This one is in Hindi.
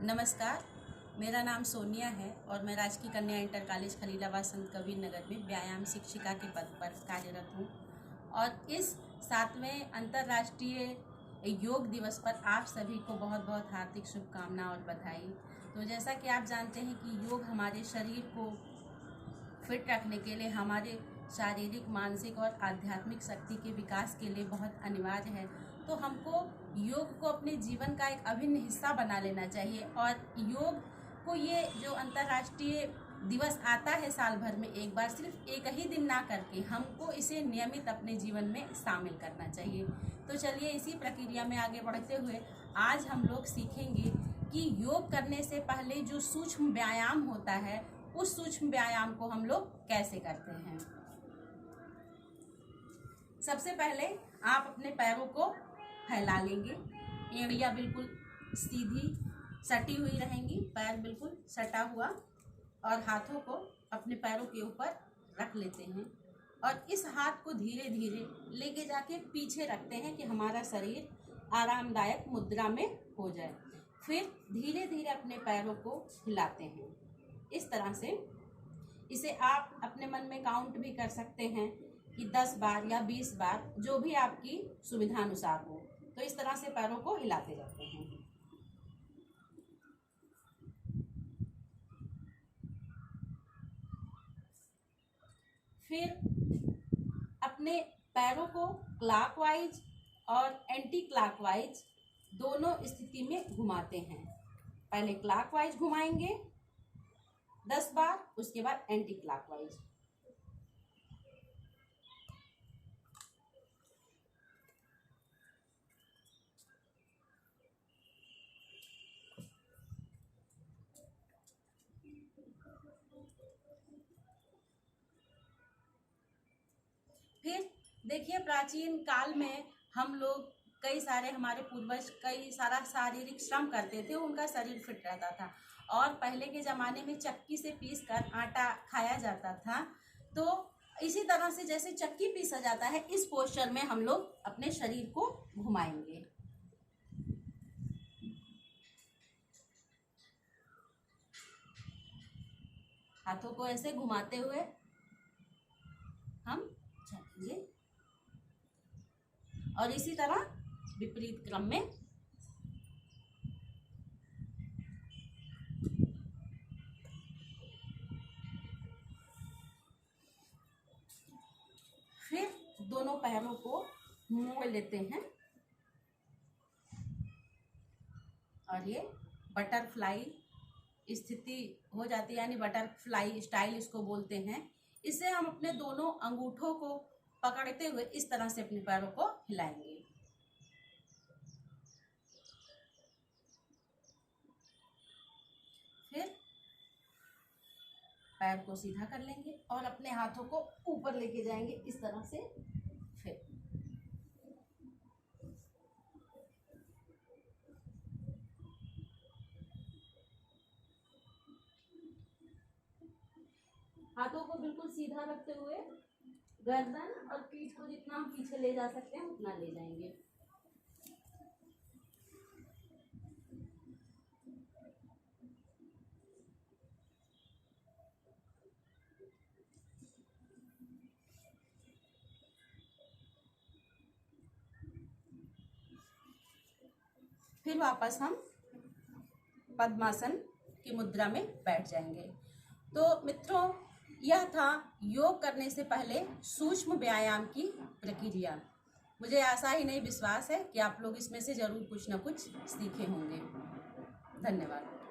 नमस्कार, मेरा नाम सोनिया है और मैं राजकीय कन्या इंटर कॉलेज खलीलाबाद संत कबीर नगर में व्यायाम शिक्षिका के पद पर कार्यरत हूँ। और इस 7वें अंतर्राष्ट्रीय योग दिवस पर आप सभी को बहुत बहुत हार्दिक शुभकामनाएं और बधाई। तो जैसा कि आप जानते हैं कि योग हमारे शरीर को फिट रखने के लिए, हमारे शारीरिक, मानसिक और आध्यात्मिक शक्ति के विकास के लिए बहुत अनिवार्य है। तो हमको योग को अपने जीवन का एक अभिन्न हिस्सा बना लेना चाहिए। और योग को, ये जो अंतर्राष्ट्रीय दिवस आता है साल भर में एक बार, सिर्फ एक ही दिन ना करके हमको इसे नियमित अपने जीवन में शामिल करना चाहिए। तो चलिए इसी प्रक्रिया में आगे बढ़ते हुए आज हम लोग सीखेंगे कि योग करने से पहले जो सूक्ष्म व्यायाम होता है, उस सूक्ष्म व्यायाम को हम लोग कैसे करते हैं। सबसे पहले आप अपने पैरों को फैला लेंगे। एड़ियाँ बिल्कुल सीधी सटी हुई रहेंगी, पैर बिल्कुल सटा हुआ, और हाथों को अपने पैरों के ऊपर रख लेते हैं और इस हाथ को धीरे धीरे लेके जाके पीछे रखते हैं कि हमारा शरीर आरामदायक मुद्रा में हो जाए। फिर धीरे धीरे अपने पैरों को हिलाते हैं इस तरह से। इसे आप अपने मन में काउंट भी कर सकते हैं कि 10 बार या 20 बार, जो भी आपकी सुविधानुसार हो। तो इस तरह से पैरों को हिलाते जाते हैं। फिर अपने पैरों को क्लॉकवाइज और एंटी क्लॉकवाइज दोनों स्थिति में घुमाते हैं। पहले क्लॉकवाइज घुमाएंगे 10 बार, उसके बाद एंटी क्लॉकवाइज। फिर देखिए, प्राचीन काल में हम लोग कई सारे, हमारे पूर्वज कई सारा शारीरिक श्रम करते थे, उनका शरीर फिट रहता था। और पहले के ज़माने में चक्की से पीसकर आटा खाया जाता था। तो इसी तरह से जैसे चक्की पीसा जाता है, इस पोस्चर में हम लोग अपने शरीर को घुमाएंगे। हाथों को ऐसे घुमाते हुए हम चलेंगे और इसी तरह विपरीत क्रम में। फिर दोनों पैरों को मोड़ लेते हैं और ये बटरफ्लाई स्थिति हो जाती है, यानी बटरफ्लाई स्टाइल इसको बोलते हैं। इससे हम अपने दोनों अंगूठों को पकड़ते हुए इस तरह से अपने पैरों को हिलाएंगे। फिर पैर को सीधा कर लेंगे और अपने हाथों को ऊपर लेके जाएंगे इस तरह से। फिर हाथों को बिल्कुल सीधा रखते हुए गर्दन और पीठ को जितना हम पीछे ले जा सकते हैं उतना ले जाएंगे। फिर वापस हम पद्मासन की मुद्रा में बैठ जाएंगे। तो मित्रों, यह था योग करने से पहले सूक्ष्म व्यायाम की प्रक्रिया। मुझे आशा ही नहीं, विश्वास है कि आप लोग इसमें से जरूर कुछ न कुछ सीखे होंगे। धन्यवाद।